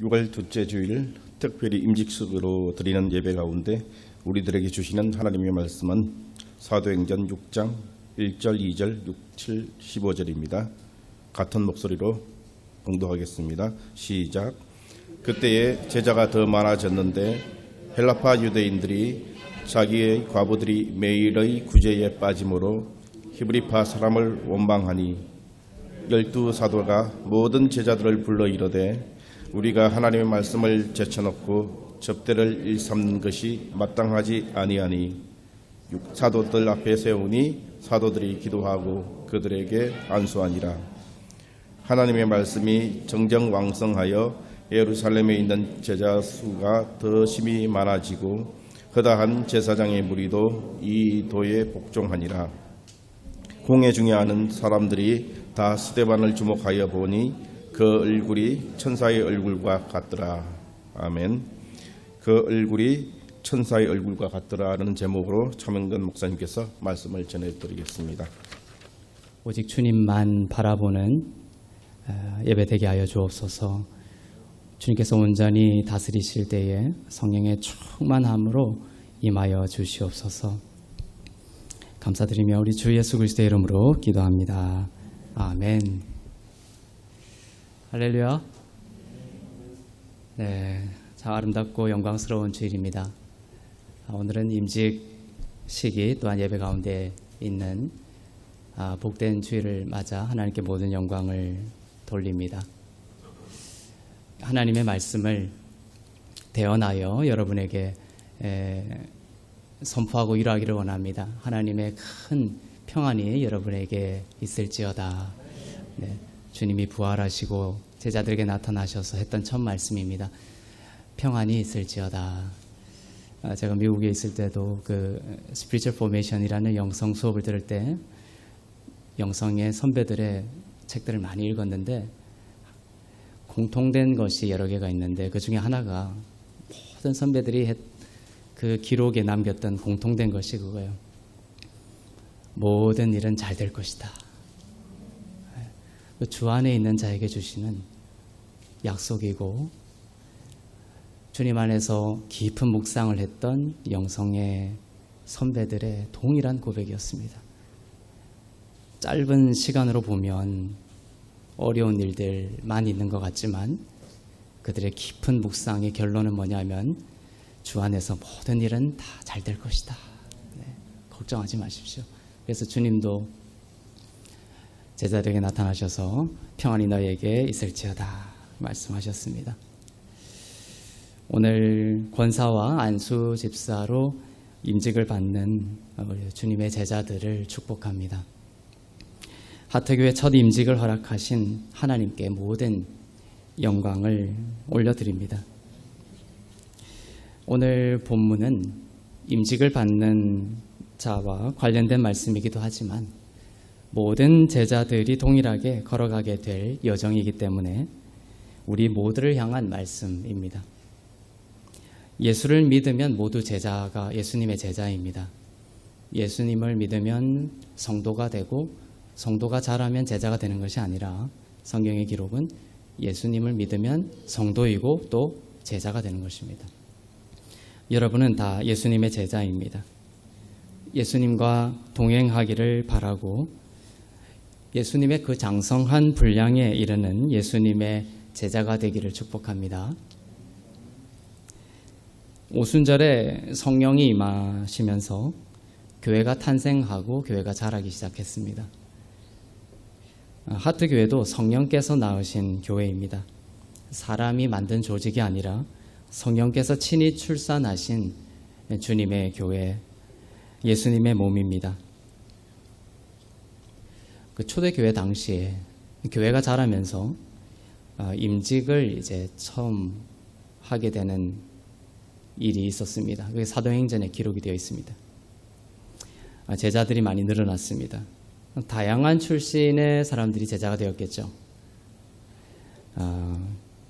6월 둘째 주일 특별히 임직식으로 드리는 예배 가운데 우리들에게 주시는 하나님의 말씀은 사도행전 6장 1절, 2절, 6, 7, 15절입니다. 같은 목소리로 봉독하겠습니다. 시작. 그때에 제자가 더 많아졌는데 헬라파 유대인들이 자기의 과부들이 매일의 구제에 빠짐으로 히브리파 사람을 원망하니 12 사도가 모든 제자들을 불러 이르되 우리가 하나님의 말씀을 제쳐놓고 접대를 일삼는 것이 마땅하지 아니하니 사도들 앞에 세우니 사도들이 기도하고 그들에게 안수하니라. 하나님의 말씀이 정정왕성하여 예루살렘에 있는 제자 수가 더 심히 많아지고 허다한 제사장의 무리도 이 도에 복종하니라. 공회 중에 아는 사람들이 다 스데반을 주목하여 보니 그 얼굴이 천사의 얼굴과 같더라. 아멘. 그 얼굴이 천사의 얼굴과 같더라는 제목으로 차명근 목사님께서 말씀을 전해드리겠습니다. 오직 주님만 바라보는 예배 되게 하여 주옵소서. 주님께서 온전히 다스리실 때에 성령의 충만함으로 임하여 주시옵소서. 감사드리며 우리 주 예수 그리스도의 이름으로 기도합니다. 아멘. 할렐루야. 네, 참 아름답고 영광스러운 주일입니다. 오늘은 임직 시기 또한 예배 가운데 있는 복된 주일을 맞아 하나님께 모든 영광을 돌립니다. 하나님의 말씀을 대언하여 여러분에게 선포하고 일하기를 원합니다. 하나님의 큰 평안이 여러분에게 있을지어다. 네, 주님이 부활하시고 제자들에게 나타나셔서 했던 첫 말씀입니다. 평안이 있을지어다. 제가 미국에 있을 때도 그 Spiritual Formation이라는 영성 수업을 들을 때 영성의 선배들의 책들을 많이 읽었는데 공통된 것이 여러 개가 있는데 그 중에 하나가 모든 선배들이 그 기록에 남겼던 공통된 것이 그거예요. 모든 일은 잘 될 것이다. 주 안에 있는 자에게 주시는 약속이고 주님 안에서 깊은 묵상을 했던 영성의 선배들의 동일한 고백이었습니다. 짧은 시간으로 보면 어려운 일들만 있는 것 같지만 그들의 깊은 묵상의 결론은 뭐냐면 주 안에서 모든 일은 다 잘 될 것이다. 네, 걱정하지 마십시오. 그래서 주님도 제자들에게 나타나셔서 평안이 너에게 있을지어다 말씀하셨습니다. 오늘 권사와 안수 집사로 임직을 받는 주님의 제자들을 축복합니다. 하트교회 첫 임직을 허락하신 하나님께 모든 영광을 올려드립니다. 오늘 본문은 임직을 받는 자와 관련된 말씀이기도 하지만 모든 제자들이 동일하게 걸어가게 될 여정이기 때문에 우리 모두를 향한 말씀입니다. 예수를 믿으면 모두 제자가 예수님의 제자입니다. 예수님을 믿으면 성도가 되고 성도가 자라면 제자가 되는 것이 아니라 성경의 기록은 예수님을 믿으면 성도이고 또 제자가 되는 것입니다. 여러분은 다 예수님의 제자입니다. 예수님과 동행하기를 바라고 예수님의 그 장성한 분량에 이르는 예수님의 제자가 되기를 축복합니다. 오순절에 성령이 임하시면서 교회가 탄생하고 교회가 자라기 시작했습니다. 하트교회도 성령께서 낳으신 교회입니다. 사람이 만든 조직이 아니라 성령께서 친히 출산하신 주님의 교회, 예수님의 몸입니다. 그 초대교회 당시에 교회가 자라면서 임직을 이제 처음 하게 되는 일이 있었습니다. 그게 사도행전에 기록이 되어 있습니다. 제자들이 많이 늘어났습니다. 다양한 출신의 사람들이 제자가 되었겠죠.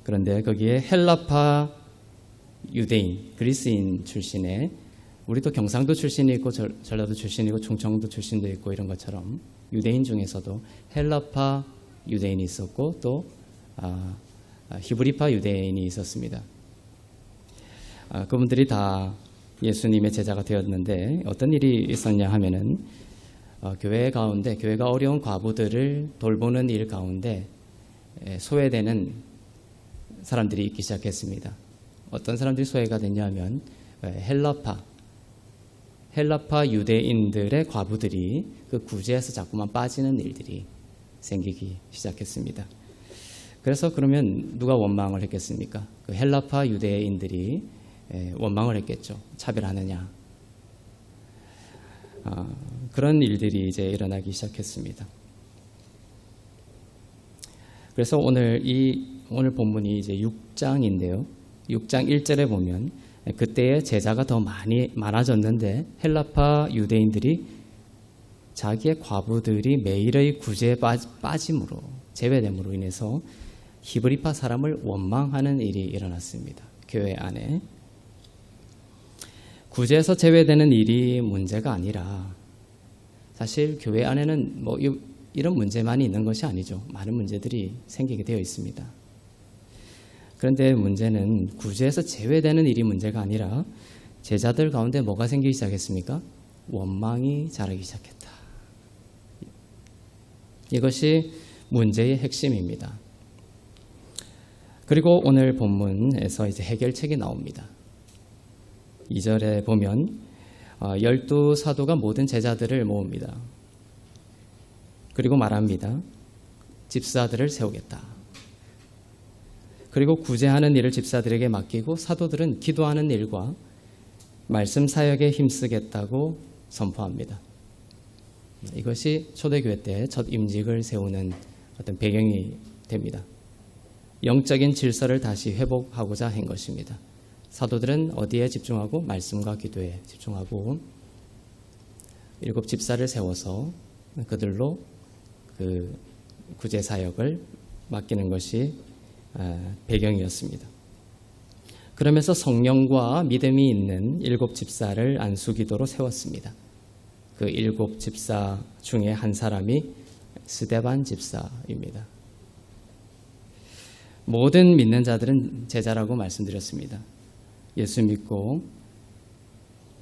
그런데 거기에 헬라파 유대인, 그리스인 출신의 우리도 경상도 출신이 있고 전라도 출신이고 충청도 출신도 있고 이런 것처럼 유대인 중에서도 헬라파 유대인이 있었고 또 히브리파 유대인이 있었습니다. 그분들이 다 예수님의 제자가 되었는데 어떤 일이 있었냐 하면은 교회 가운데 교회가 어려운 과부들을 돌보는 일 가운데 소외되는 사람들이 있기 시작했습니다. 어떤 사람들이 소외가 됐냐면 헬라파 유대인들의 과부들이 그 구제에서 자꾸만 빠지는 일들이 생기기 시작했습니다. 그래서 그러면 누가 원망을 했겠습니까? 그 헬라파 유대인들이 원망을 했겠죠. 차별하느냐. 그런 일들이 이제 일어나기 시작했습니다. 그래서 오늘 본문이 이제 6장인데요. 6장 1절에 보면 그때의 제자가 더 많아졌는데 헬라파 유대인들이 자기의 과부들이 매일의 구제에 빠짐으로 제외됨으로 인해서 히브리파 사람을 원망하는 일이 일어났습니다. 교회 안에. 구제에서 제외되는 일이 문제가 아니라 사실 교회 안에는 뭐 이런 문제만이 있는 것이 아니죠. 많은 문제들이 생기게 되어 있습니다. 그런데 문제는 구제에서 제외되는 일이 문제가 아니라 제자들 가운데 뭐가 생기기 시작했습니까? 원망이 자라기 시작했다. 이것이 문제의 핵심입니다. 그리고 오늘 본문에서 이제 해결책이 나옵니다. 2절에 보면 12사도가 모든 제자들을 모읍니다. 그리고 말합니다. 집사들을 세우겠다. 그리고 구제하는 일을 집사들에게 맡기고 사도들은 기도하는 일과 말씀 사역에 힘쓰겠다고 선포합니다. 이것이 초대교회 때 첫 임직을 세우는 어떤 배경이 됩니다. 영적인 질서를 다시 회복하고자 한 것입니다. 사도들은 어디에 집중하고 말씀과 기도에 집중하고 7 집사를 세워서 그들로 그 구제 사역을 맡기는 것이 배경이었습니다. 그러면서 성령과 믿음이 있는 7 집사를 안수기도로 세웠습니다. 그 7 집사 중에 한 사람이 스데반 집사입니다. 모든 믿는 자들은 제자라고 말씀드렸습니다. 예수 믿고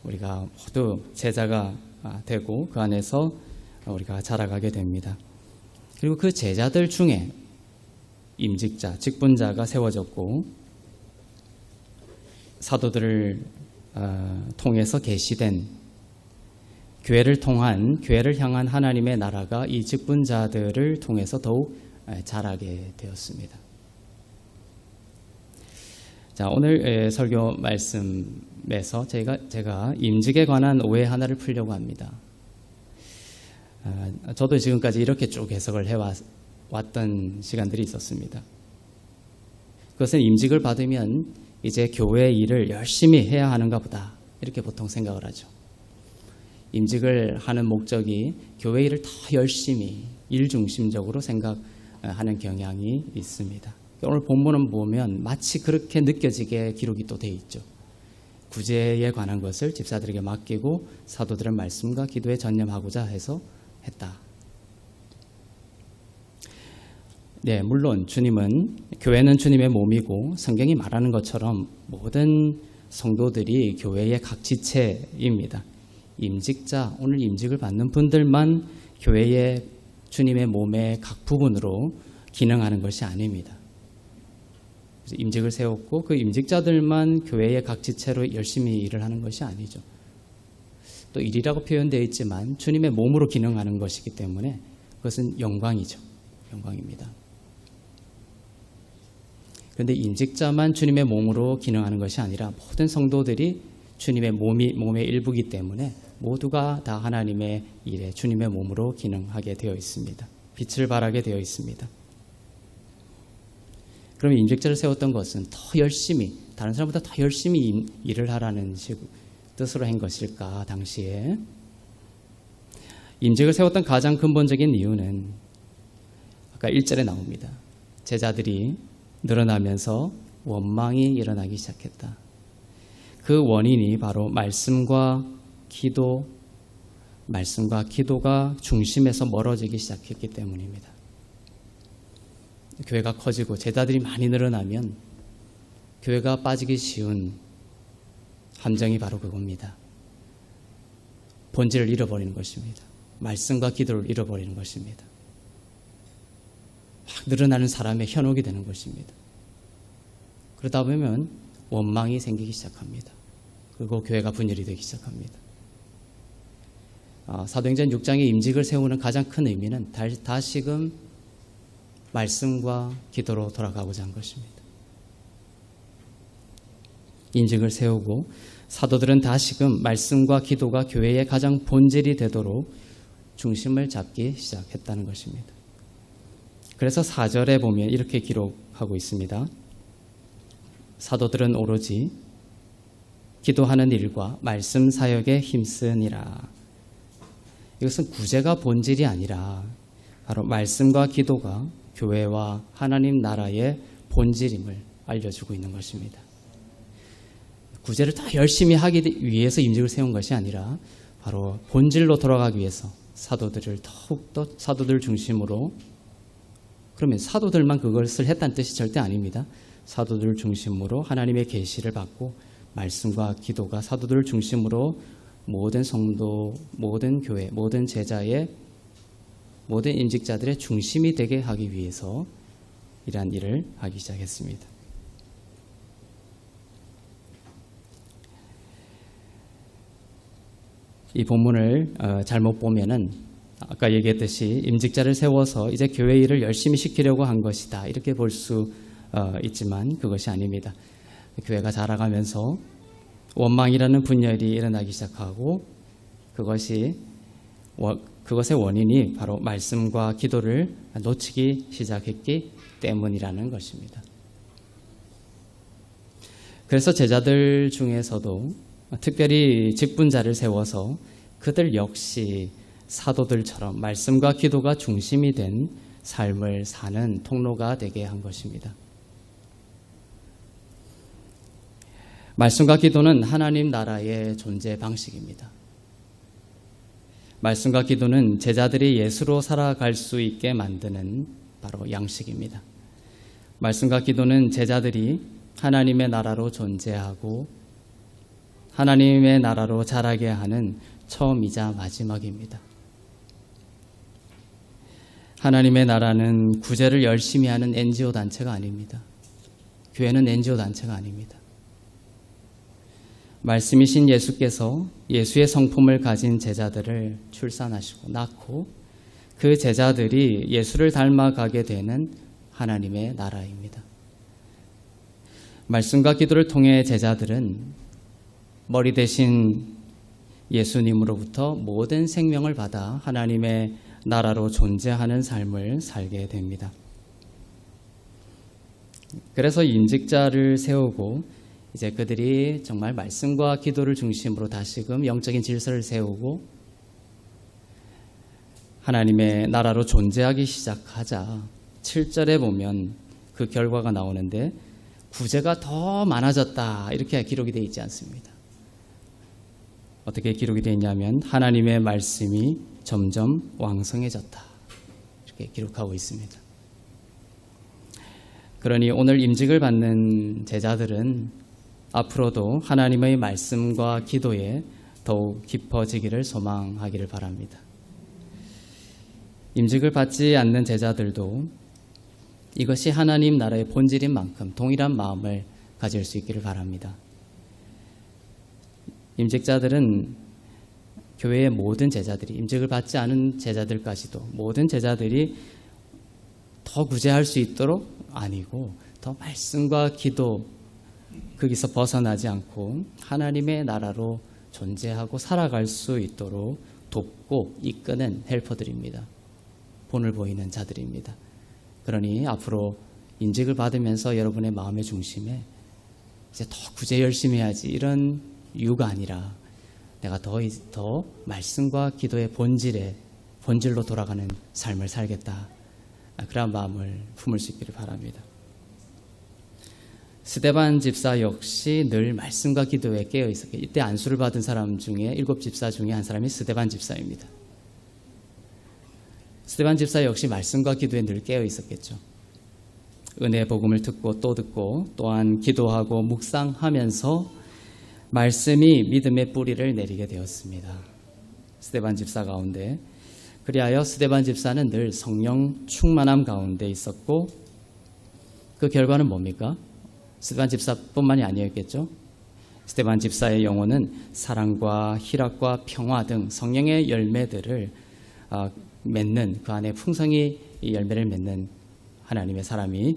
우리가 모두 제자가 되고 그 안에서 우리가 자라가게 됩니다. 그리고 그 제자들 중에 임직자, 직분자가 세워졌고 사도들을 통해서 계시된 교회를 향한 하나님의 나라가 이 직분자들을 통해서 더욱 자라게 되었습니다. 자, 오늘 설교 말씀에서 제가 임직에 관한 오해 하나를 풀려고 합니다. 저도 지금까지 이렇게 쭉 해석을 해왔던 시간들이 있었습니다. 그것은 임직을 받으면 이제 교회 일을 열심히 해야 하는가 보다 이렇게 보통 생각을 하죠. 임직을 하는 목적이 교회 일을 더 열심히 일 중심적으로 생각하는 경향이 있습니다. 오늘 본문을 보면 마치 그렇게 느껴지게 기록이 또 돼 있죠. 구제에 관한 것을 집사들에게 맡기고 사도들은 말씀과 기도에 전념하고자 해서 했다. 네, 물론 교회는 주님의 몸이고 성경이 말하는 것처럼 모든 성도들이 교회의 각 지체입니다. 임직자, 오늘 임직을 받는 분들만 교회의 주님의 몸의 각 부분으로 기능하는 것이 아닙니다. 임직을 세웠고 그 임직자들만 교회의 각 지체로 열심히 일을 하는 것이 아니죠. 또 일이라고 표현되어 있지만 주님의 몸으로 기능하는 것이기 때문에 그것은 영광이죠. 영광입니다. 그런데 임직자만 주님의 몸으로 기능하는 것이 아니라 모든 성도들이 주님의 몸의 일부이기 때문에 모두가 다 하나님의 일에 주님의 몸으로 기능하게 되어 있습니다. 빛을 발하게 되어 있습니다. 그러면 임직자를 세웠던 것은 더 열심히, 다른 사람보다 더 열심히 일을 하라는 뜻으로 한 것일까, 당시에. 임직을 세웠던 가장 근본적인 이유는 아까 1절에 나옵니다. 제자들이 늘어나면서 원망이 일어나기 시작했다. 그 원인이 바로 말씀과 기도가 중심에서 멀어지기 시작했기 때문입니다. 교회가 커지고 제자들이 많이 늘어나면 교회가 빠지기 쉬운 함정이 바로 그겁니다. 본질을 잃어버리는 것입니다. 말씀과 기도를 잃어버리는 것입니다. 막 늘어나는 사람의 현혹이 되는 것입니다. 그러다 보면 원망이 생기기 시작합니다. 그리고 교회가 분열이 되기 시작합니다. 사도행전 6장의 임직을 세우는 가장 큰 의미는 다시금 말씀과 기도로 돌아가고자 한 것입니다. 임직을 세우고 사도들은 다시금 말씀과 기도가 교회의 가장 본질이 되도록 중심을 잡기 시작했다는 것입니다. 그래서 4절에 보면 이렇게 기록하고 있습니다. 사도들은 오로지 기도하는 일과 말씀 사역에 힘쓰니라. 이것은 구제가 본질이 아니라 바로 말씀과 기도가 교회와 하나님 나라의 본질임을 알려주고 있는 것입니다. 구제를 다 열심히 하기 위해서 임직을 세운 것이 아니라 바로 본질로 돌아가기 위해서 사도들을 더욱더 사도들 중심으로, 그러면 사도들만 그것을 했다는 뜻이 절대 아닙니다. 사도들 중심으로 하나님의 계시를 받고 말씀과 기도가 사도들 중심으로 모든 성도, 모든 교회, 모든 제자의, 모든 임직자들의 중심이 되게 하기 위해서 이러한 일을 하기 시작했습니다. 이 본문을 잘못 보면은 아까 얘기했듯이 임직자를 세워서 이제 교회 일을 열심히 시키려고 한 것이다, 이렇게 볼 수 있지만 그것이 아닙니다. 교회가 자라가면서 원망이라는 분열이 일어나기 시작하고 그것의 원인이 바로 말씀과 기도를 놓치기 시작했기 때문이라는 것입니다. 그래서 제자들 중에서도 특별히 직분자를 세워서 그들 역시 사도들처럼 말씀과 기도가 중심이 된 삶을 사는 통로가 되게 한 것입니다. 말씀과 기도는 하나님 나라의 존재 방식입니다. 말씀과 기도는 제자들이 예수로 살아갈 수 있게 만드는 바로 양식입니다. 말씀과 기도는 제자들이 하나님의 나라로 존재하고 하나님의 나라로 자라게 하는 처음이자 마지막입니다. 하나님의 나라는 구제를 열심히 하는 NGO 단체가 아닙니다. 교회는 NGO 단체가 아닙니다. 말씀이신 예수께서 예수의 성품을 가진 제자들을 출산하시고 낳고 그 제자들이 예수를 닮아가게 되는 하나님의 나라입니다. 말씀과 기도를 통해 제자들은 머리 대신 예수님으로부터 모든 생명을 받아 하나님의 나라로 존재하는 삶을 살게 됩니다. 그래서 임직자를 세우고 이제 그들이 정말 말씀과 기도를 중심으로 다시금 영적인 질서를 세우고 하나님의 나라로 존재하기 시작하자 7절에 보면 그 결과가 나오는데 구제가 더 많아졌다, 이렇게 기록이 되어 있지 않습니다. 어떻게 기록이 되어 있냐면 하나님의 말씀이 점점 왕성해졌다, 이렇게 기록하고 있습니다. 그러니 오늘 임직을 받는 제자들은 앞으로도 하나님의 말씀과 기도에 더욱 깊어지기를 소망하기를 바랍니다. 임직을 받지 않는 제자들도 이것이 하나님 나라의 본질인 만큼 동일한 마음을 가질 수 있기를 바랍니다. 임직자들은 교회의 모든 제자들이, 임직을 받지 않은 제자들까지도 모든 제자들이 더 구제할 수 있도록 아니고 더 말씀과 기도, 거기서 벗어나지 않고 하나님의 나라로 존재하고 살아갈 수 있도록 돕고 이끄는 헬퍼들입니다. 본을 보이는 자들입니다. 그러니 앞으로 임직을 받으면서 여러분의 마음의 중심에 이제 더 구제 열심히 해야지, 이런 이유가 아니라 내가 더 말씀과 기도의 본질로 돌아가는 삶을 살겠다, 그런 마음을 품을 수 있기를 바랍니다. 스데반 집사 역시 늘 말씀과 기도에 깨어 있었기에 이때 안수를 받은 사람 중에 7집사 중에 한 사람이 스데반 집사입니다. 스데반 집사 역시 말씀과 기도에 늘 깨어 있었겠죠. 은혜 복음을 듣고 또 듣고 또한 기도하고 묵상하면서 말씀이 믿음의 뿌리를 내리게 되었습니다. 스데반 집사 가운데. 그리하여 스데반 집사는 늘 성령 충만함 가운데 있었고 그 결과는 뭡니까? 스데반 집사뿐만이 아니었겠죠. 스데반 집사의 영혼은 사랑과 희락과 평화 등 성령의 열매들을 맺는, 그 안에 풍성히 이 열매를 맺는 하나님의 사람이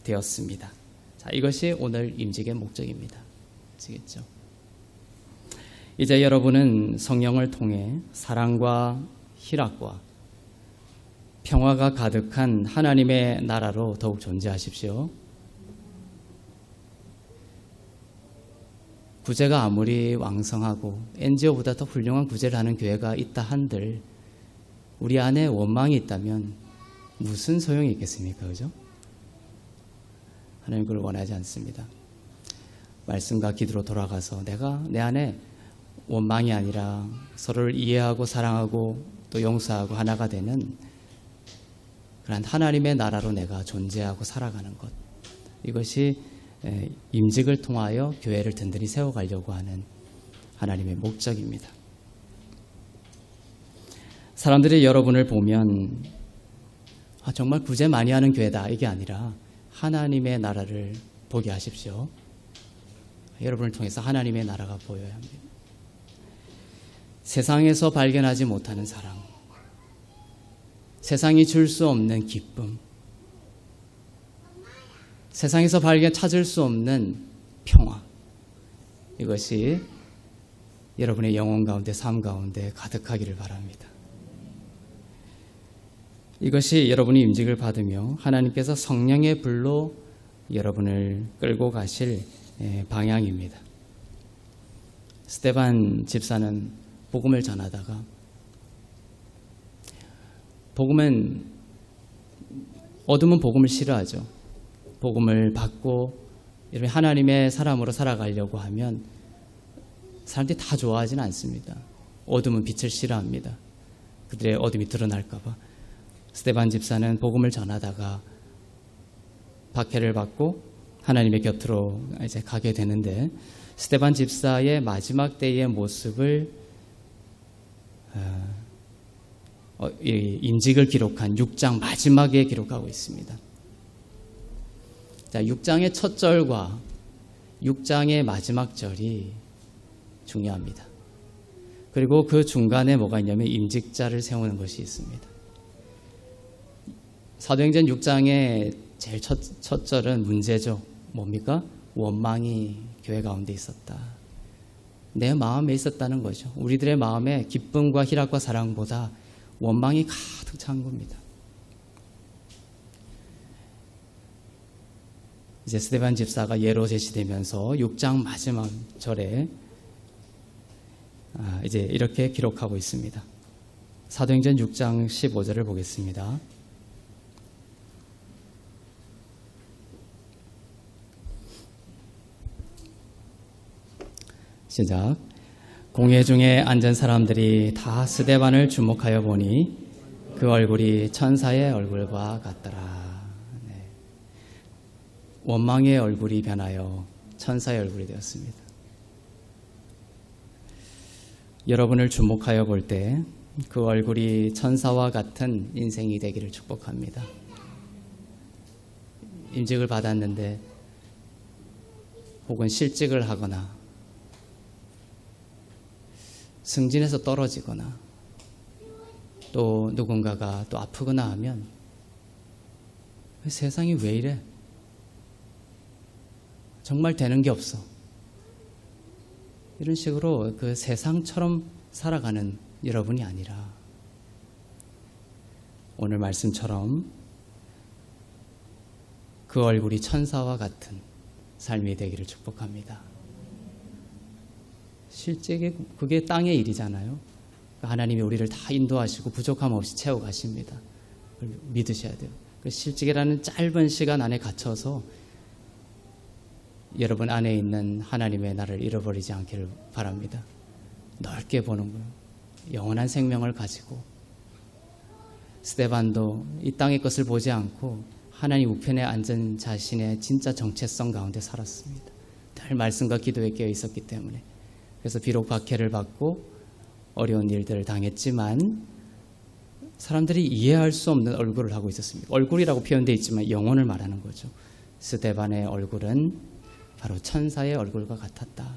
되었습니다. 자, 이것이 오늘 임직의 목적입니다. 아시겠죠? 이제 여러분은 성령을 통해 사랑과 희락과 평화가 가득한 하나님의 나라로 더욱 존재하십시오. 구제가 아무리 왕성하고 NGO보다 더 훌륭한 구제를 하는 교회가 있다 한들 우리 안에 원망이 있다면 무슨 소용이 있겠습니까? 그죠? 하나님 그걸 원하지 않습니다. 말씀과 기도로 돌아가서 내가 내 안에 원망이 아니라 서로를 이해하고 사랑하고 또 용서하고 하나가 되는 그런 하나님의 나라로 내가 존재하고 살아가는 것, 이것이 임직을 통하여 교회를 든든히 세워가려고 하는 하나님의 목적입니다. 사람들이 여러분을 보면 정말 구제 많이 하는 교회다, 이게 아니라 하나님의 나라를 보게 하십시오. 여러분을 통해서 하나님의 나라가 보여야 합니다. 세상에서 발견하지 못하는 사랑, 세상이 줄 수 없는 기쁨, 세상에서 찾을 수 없는 평화, 이것이 여러분의 영혼 가운데, 삶 가운데 가득하기를 바랍니다. 이것이 여러분이 임직을 받으며 하나님께서 성령의 불로 여러분을 끌고 가실 방향입니다. 스데반 집사는 복음을 전하다가, 어둠은 복음을 싫어하죠. 복음을 받고 이렇게 하나님의 사람으로 살아가려고 하면 사람들이 다 좋아하지는 않습니다. 어둠은 빛을 싫어합니다. 그들의 어둠이 드러날까 봐. 스데반 집사는 복음을 전하다가 박해를 받고 하나님의 곁으로 이제 가게 되는데, 스데반 집사의 마지막 때의 모습을 임직을 기록한 6장 마지막에 기록하고 있습니다. 자, 6장의 첫 절과 6장의 마지막 절이 중요합니다. 그리고 그 중간에 뭐가 있냐면 임직자를 세우는 것이 있습니다. 사도행전 6장의 제일 첫 절은 문제죠. 뭡니까? 원망이 교회 가운데 있었다. 내 마음에 있었다는 거죠. 우리들의 마음에 기쁨과 희락과 사랑보다 원망이 가득 찬 겁니다. 이제 스데반 집사가 예로 제시되면서 6장 마지막 절에 이제 이렇게 기록하고 있습니다. 사도행전 6장 15절을 보겠습니다. 시작. 공회 중에 앉은 사람들이 다 스데반을 주목하여 보니 그 얼굴이 천사의 얼굴과 같더라. 네. 원망의 얼굴이 변하여 천사의 얼굴이 되었습니다. 여러분을 주목하여 볼 때 그 얼굴이 천사와 같은 인생이 되기를 축복합니다. 임직을 받았는데 혹은 실직을 하거나 승진해서 떨어지거나 또 누군가가 또 아프거나 하면 세상이 왜 이래? 정말 되는 게 없어. 이런 식으로 그 세상처럼 살아가는 여러분이 아니라 오늘 말씀처럼 그 얼굴이 천사와 같은 삶이 되기를 축복합니다. 실제 그게 땅의 일이잖아요. 하나님이 우리를 다 인도하시고 부족함 없이 채워가십니다. 믿으셔야 돼요. 실직이라는 짧은 시간 안에 갇혀서 여러분 안에 있는 하나님의 나를 잃어버리지 않기를 바랍니다. 넓게 보는 거예요. 영원한 생명을 가지고 스데반도 이 땅의 것을 보지 않고 하나님 우편에 앉은 자신의 진짜 정체성 가운데 살았습니다. 늘 말씀과 기도에 깨어 있었기 때문에. 그래서 비록 박해를 받고 어려운 일들을 당했지만 사람들이 이해할 수 없는 얼굴을 하고 있었습니다. 얼굴이라고 표현되어 있지만 영혼을 말하는 거죠. 스데반의 얼굴은 바로 천사의 얼굴과 같았다.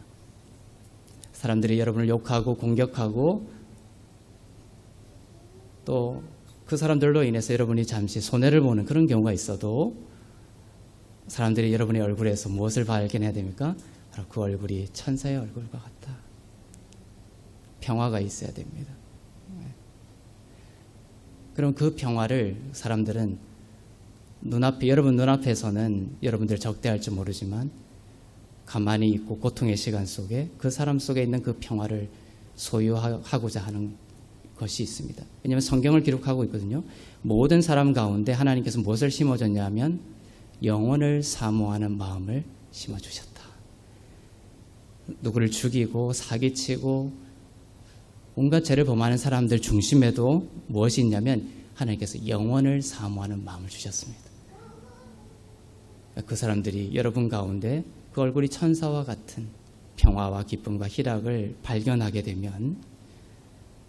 사람들이 여러분을 욕하고 공격하고 또 그 사람들로 인해서 여러분이 잠시 손해를 보는 그런 경우가 있어도 사람들이 여러분의 얼굴에서 무엇을 발견해야 됩니까? 바로 그 얼굴이 천사의 얼굴과 같다. 평화가 있어야 됩니다. 그럼 그 평화를 사람들은 여러분 눈앞에서는 여러분들 적대할지 모르지만 가만히 있고 고통의 시간 속에 그 사람 속에 있는 그 평화를 소유하고자 하는 것이 있습니다. 왜냐하면 성경을 기록하고 있거든요. 모든 사람 가운데 하나님께서 무엇을 심어줬냐면 영혼을 사모하는 마음을 심어주셨다. 누구를 죽이고 사기치고 온갖 죄를 범하는 사람들 중심에도 무엇이 있냐면 하나님께서 영혼을 사모하는 마음을 주셨습니다. 그 사람들이 여러분 가운데 그 얼굴이 천사와 같은 평화와 기쁨과 희락을 발견하게 되면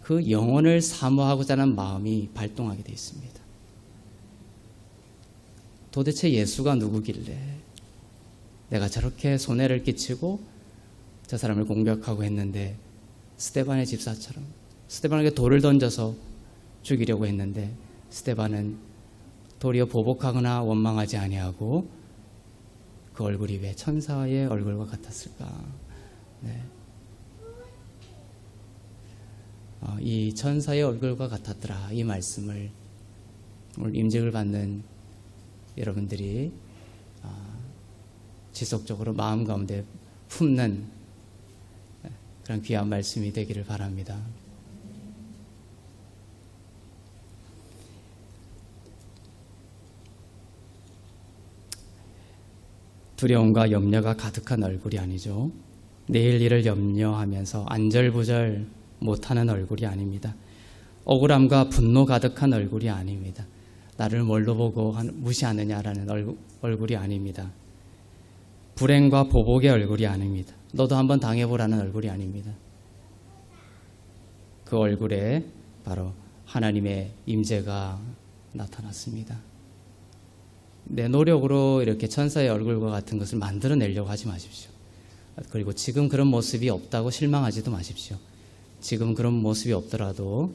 그 영혼을 사모하고자 하는 마음이 발동하게 되어 있습니다. 도대체 예수가 누구길래 내가 저렇게 손해를 끼치고 저 사람을 공격하고 했는데 스데반의 집사처럼 스데반에게 돌을 던져서 죽이려고 했는데 스데반은 도리어 보복하거나 원망하지 아니하고 그 얼굴이 왜 천사의 얼굴과 같았을까? 네. 이 천사의 얼굴과 같았더라. 이 말씀을 오늘 임직을 받는 여러분들이 지속적으로 마음 가운데 품는 그런 귀한 말씀이 되기를 바랍니다. 두려움과 염려가 가득한 얼굴이 아니죠. 내일 일을 염려하면서 안절부절 못하는 얼굴이 아닙니다. 억울함과 분노 가득한 얼굴이 아닙니다. 나를 뭘로 보고 무시하느냐라는 얼굴이 아닙니다. 불행과 보복의 얼굴이 아닙니다. 너도 한번 당해보라는 얼굴이 아닙니다. 그 얼굴에 바로 하나님의 임재가 나타났습니다. 내 노력으로 이렇게 천사의 얼굴과 같은 것을 만들어내려고 하지 마십시오. 그리고 지금 그런 모습이 없다고 실망하지도 마십시오. 지금 그런 모습이 없더라도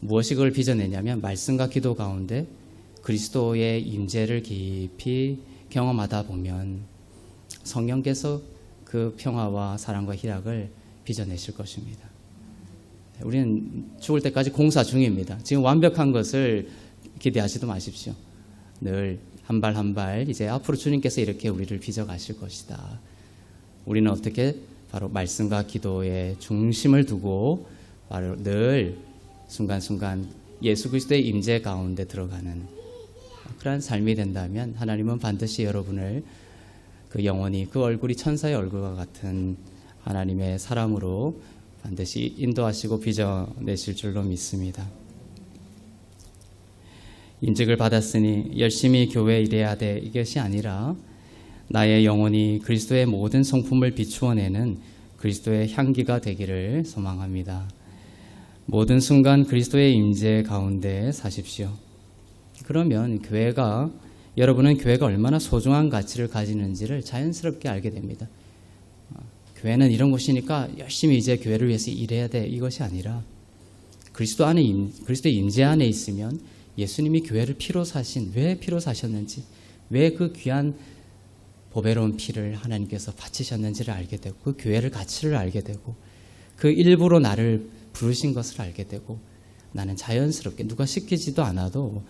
무엇이 그걸 빚어내냐면 말씀과 기도 가운데 그리스도의 임재를 깊이 경험하다 보면 성령께서 그 평화와 사랑과 희락을 빚어내실 것입니다. 우리는 죽을 때까지 공사 중입니다. 지금 완벽한 것을 기대하지도 마십시오. 늘 한 발 한 발 이제 앞으로 주님께서 이렇게 우리를 빚어가실 것이다. 우리는 어떻게 바로 말씀과 기도의 중심을 두고 바로 늘 순간순간 예수 그리스도의 임재 가운데 들어가는 그러한 삶이 된다면 하나님은 반드시 여러분을 그 영혼이 그 얼굴이 천사의 얼굴과 같은 하나님의 사람으로 반드시 인도하시고 빚어내실 줄로 믿습니다. 인직을 받았으니 열심히 교회 일해야 돼 이것이 아니라 나의 영혼이 그리스도의 모든 성품을 비추어내는 그리스도의 향기가 되기를 소망합니다. 모든 순간 그리스도의 임재 가운데 사십시오. 그러면 여러분은 교회가 얼마나 소중한 가치를 가지는지를 자연스럽게 알게 됩니다. 교회는 이런 곳이니까 열심히 이제 교회를 위해서 일해야 돼 이것이 아니라 그리스도의 임재 안에 있으면 예수님이 교회를 피로 사신 왜 피로 사셨는지 왜 그 귀한 보배로운 피를 하나님께서 바치셨는지를 알게 되고 그 교회를 가치를 알게 되고 그 일부러 나를 부르신 것을 알게 되고 나는 자연스럽게 누가 시키지도 않아도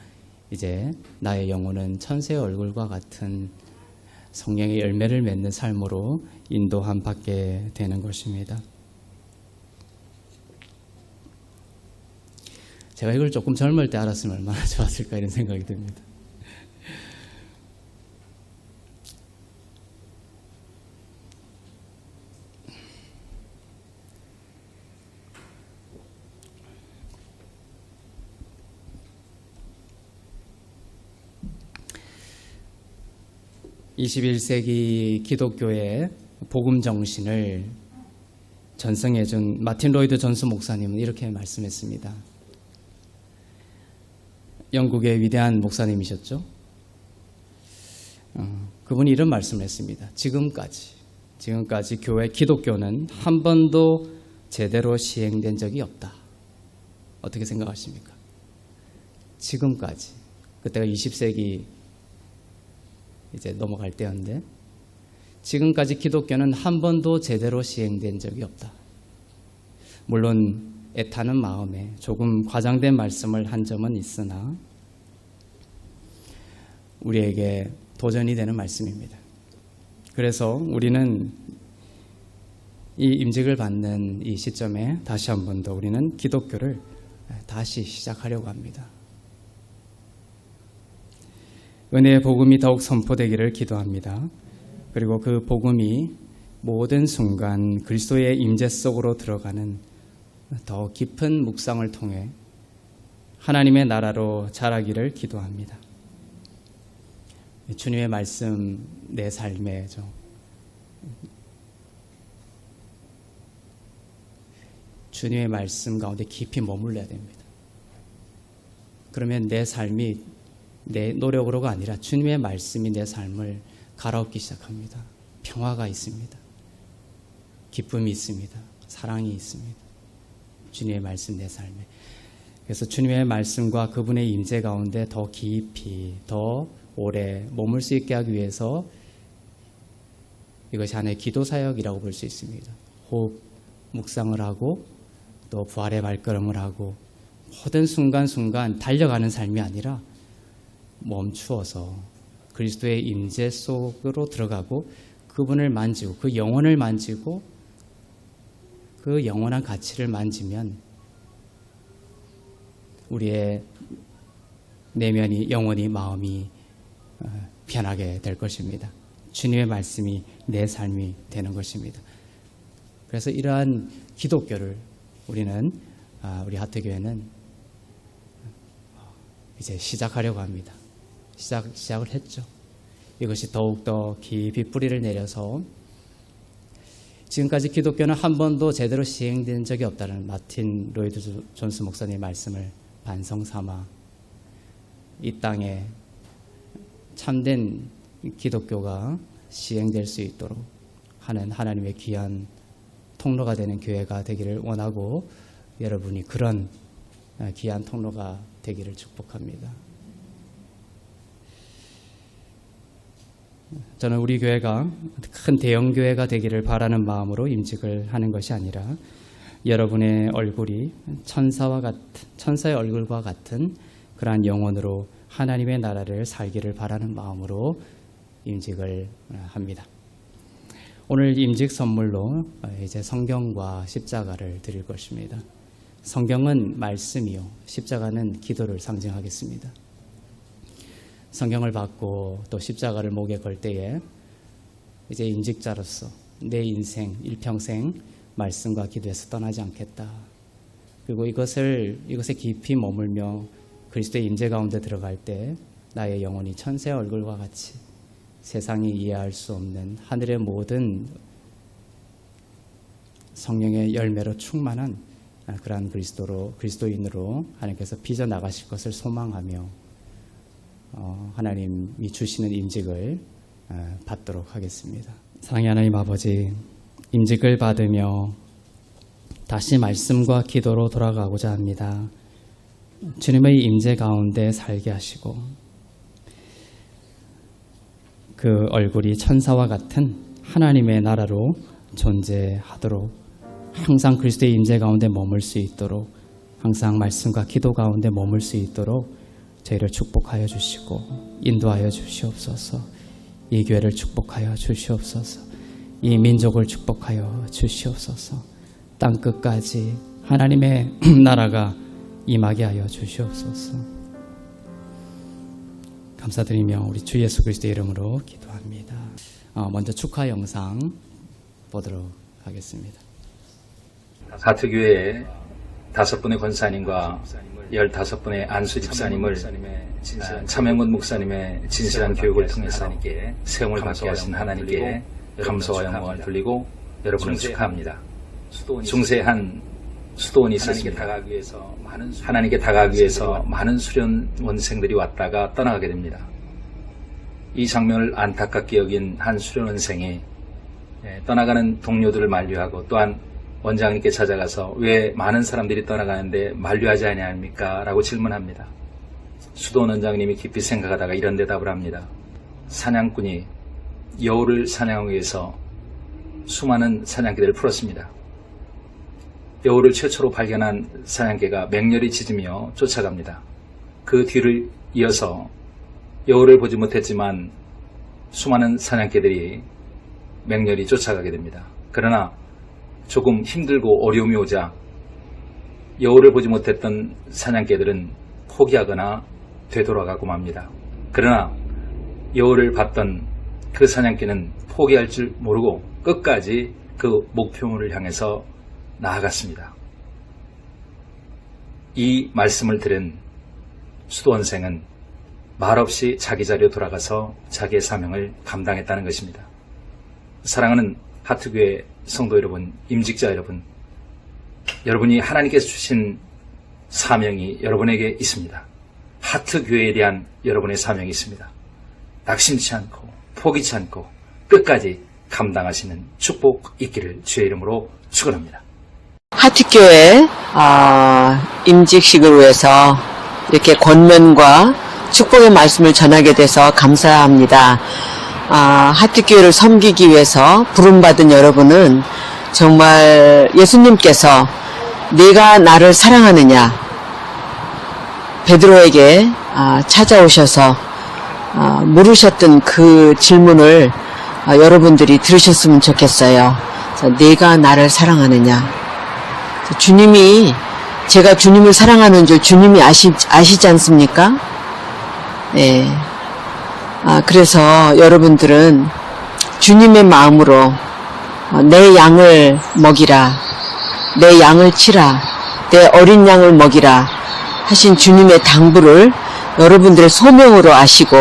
이제 나의 영혼은 천사의 얼굴과 같은 성령의 열매를 맺는 삶으로 인도함 받게 되는 것입니다. 제가 이걸 조금 젊을 때 알았으면 얼마나 좋았을까 이런 생각이 듭니다. 21세기 기독교의 복음 정신을 전승해준 마틴 로이드 존스 목사님은 이렇게 말씀했습니다. 영국의 위대한 목사님이셨죠. 그분이 이런 말씀을 했습니다. 지금까지 교회 기독교는 한 번도 제대로 시행된 적이 없다. 어떻게 생각하십니까? 지금까지. 그때가 20세기 이제 넘어갈 때였는데 지금까지 기독교는 한 번도 제대로 시행된 적이 없다. 물론 애타는 마음에 조금 과장된 말씀을 한 점은 있으나 우리에게 도전이 되는 말씀입니다. 그래서 우리는 이 임직을 받는 이 시점에 다시 한 번 더 우리는 기독교를 다시 시작하려고 합니다. 은혜의 복음이 더욱 선포되기를 기도합니다. 그리고 그 복음이 모든 순간 그리스도의 임재 속으로 들어가는 더 깊은 묵상을 통해 하나님의 나라로 자라기를 기도합니다. 주님의 말씀 내 삶에죠. 주님의 말씀 가운데 깊이 머물러야 됩니다. 그러면 내 삶이 내 노력으로가 아니라 주님의 말씀이 내 삶을 갈아엎기 시작합니다. 평화가 있습니다. 기쁨이 있습니다. 사랑이 있습니다. 주님의 말씀 내 삶에. 그래서 주님의 말씀과 그분의 임재 가운데 더 깊이 더 오래 머물 수 있게 하기 위해서 이것이 하나의 기도 사역이라고 볼 수 있습니다. 호흡 묵상을 하고 또 부활의 발걸음을 하고 모든 순간순간 달려가는 삶이 아니라 멈추어서 그리스도의 임재 속으로 들어가고 그분을 만지고 그 영혼을 만지고 그 영원한 가치를 만지면 우리의 내면이 영혼이 마음이 변하게 될 것입니다. 주님의 말씀이 내 삶이 되는 것입니다. 그래서 이러한 기독교를 우리는 우리 하트교회는 이제 시작하려고 합니다. 시작을 했죠. 이것이 더욱더 깊이 뿌리를 내려서 지금까지 기독교는 한 번도 제대로 시행된 적이 없다는 마틴 로이드 존스 목사님의 말씀을 반성 삼아 이 땅에 참된 기독교가 시행될 수 있도록 하는 하나님의 귀한 통로가 되는 교회가 되기를 원하고 여러분이 그런 귀한 통로가 되기를 축복합니다. 저는 우리 교회가 큰 대형 교회가 되기를 바라는 마음으로 임직을 하는 것이 아니라 여러분의 얼굴이 천사의 얼굴과 같은 그러한 영혼으로 하나님의 나라를 살기를 바라는 마음으로 임직을 합니다. 오늘 임직 선물로 이제 성경과 십자가를 드릴 것입니다. 성경은 말씀이요, 십자가는 기도를 상징하겠습니다. 성경을 받고 또 십자가를 목에 걸 때에 이제 임직자로서 내 인생 일평생 말씀과 기도에서 떠나지 않겠다. 그리고 이것에 깊이 머물며 그리스도의 임재 가운데 들어갈 때 나의 영혼이 천사의 얼굴과 같이 세상이 이해할 수 없는 하늘의 모든 성령의 열매로 충만한 그러한 그리스도인으로 하나님께서 빚어 나가실 것을 소망하며 하나님이 주시는 임직을 받도록 하겠습니다. 사랑의 하나님 아버지, 임직을 받으며 다시 말씀과 기도로 돌아가고자 합니다. 주님의 임재 가운데 살게 하시고 그 얼굴이 천사와 같은 하나님의 나라로 존재하도록 항상 그리스도의 임재 가운데 머물 수 있도록 항상 말씀과 기도 가운데 머물 수 있도록 저희를 축복하여 주시고 인도하여 주시옵소서. 이 교회를 축복하여 주시옵소서. 이 민족을 축복하여 주시옵소서. 땅끝까지 하나님의 나라가 임하게 하여 주시옵소서. 감사드리며 우리 주 예수 그리스도의 이름으로 기도합니다. 먼저 축하 영상 보도록 하겠습니다. 사트교회에 5분의 권사님과 15분의 안수 집사님을 차명근 목사님의 진실한 교육을 통해서 세움을 받게 하신 하나님께 감사와 영광을 돌리고 여러분을 축하합니다. 중세한 수도원이 있었습니다. 하나님께 다가가기 위해서 많은 수련원생들이 왔다가 떠나가게 됩니다. 이 장면을 안타깝게 여긴 한 수련원생이 떠나가는 동료들을 만류하고 또한 원장님께 찾아가서 왜 많은 사람들이 떠나가는데 만류하지 아니합니까? 라고 질문합니다. 수도원 원장님이 깊이 생각하다가 이런 대답을 합니다. 사냥꾼이 여우를 사냥하기 위해서 수많은 사냥개들을 풀었습니다. 여우를 최초로 발견한 사냥개가 맹렬히 짖으며 쫓아갑니다. 그 뒤를 이어서 여우를 보지 못했지만 수많은 사냥개들이 맹렬히 쫓아가게 됩니다. 그러나 조금 힘들고 어려움이 오자 여우를 보지 못했던 사냥개들은 포기하거나 되돌아가고 맙니다. 그러나 여우를 봤던 그 사냥개는 포기할 줄 모르고 끝까지 그 목표물을 향해서 나아갔습니다. 이 말씀을 들은 수도원생은 말없이 자기 자리로 돌아가서 자기의 사명을 감당했다는 것입니다. 사랑하는 하트교회 성도 여러분, 임직자 여러분, 여러분이 하나님께서 주신 사명이 여러분에게 있습니다. 하트교회에 대한 여러분의 사명이 있습니다. 낙심치 않고 포기치 않고 끝까지 감당하시는 축복 있기를 주의 이름으로 축원합니다. 하트교회 임직식을 위해서 이렇게 권면과 축복의 말씀을 전하게 돼서 감사합니다. 하트교회를 섬기기 위해서 부름받은 여러분은 정말 예수님께서 네가 나를 사랑하느냐 베드로에게 찾아오셔서 물으셨던 그 질문을 여러분들이 들으셨으면 좋겠어요. 네가 나를 사랑하느냐. 주님이 제가 주님을 사랑하는 줄 주님이 아시지 않습니까? 네. 그래서 여러분들은 주님의 마음으로 내 양을 먹이라, 내 양을 치라, 내 어린 양을 먹이라 하신 주님의 당부를 여러분들의 소명으로 아시고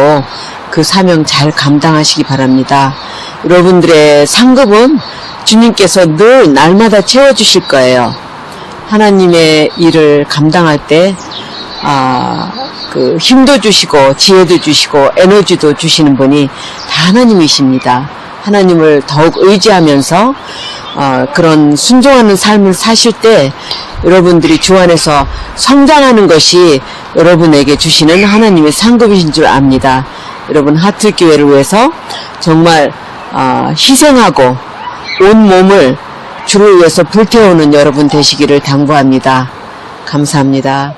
그 사명 잘 감당하시기 바랍니다. 여러분들의 상급은 주님께서 늘 날마다 채워주실 거예요. 하나님의 일을 감당할 때 그 힘도 주시고 지혜도 주시고 에너지도 주시는 분이 다 하나님이십니다. 하나님을 더욱 의지하면서 그런 순종하는 삶을 사실 때 여러분들이 주 안에서 성장하는 것이 여러분에게 주시는 하나님의 상급이신 줄 압니다. 여러분 하트교회를 위해서 정말 희생하고 온 몸을 주를 위해서 불태우는 여러분 되시기를 당부합니다. 감사합니다.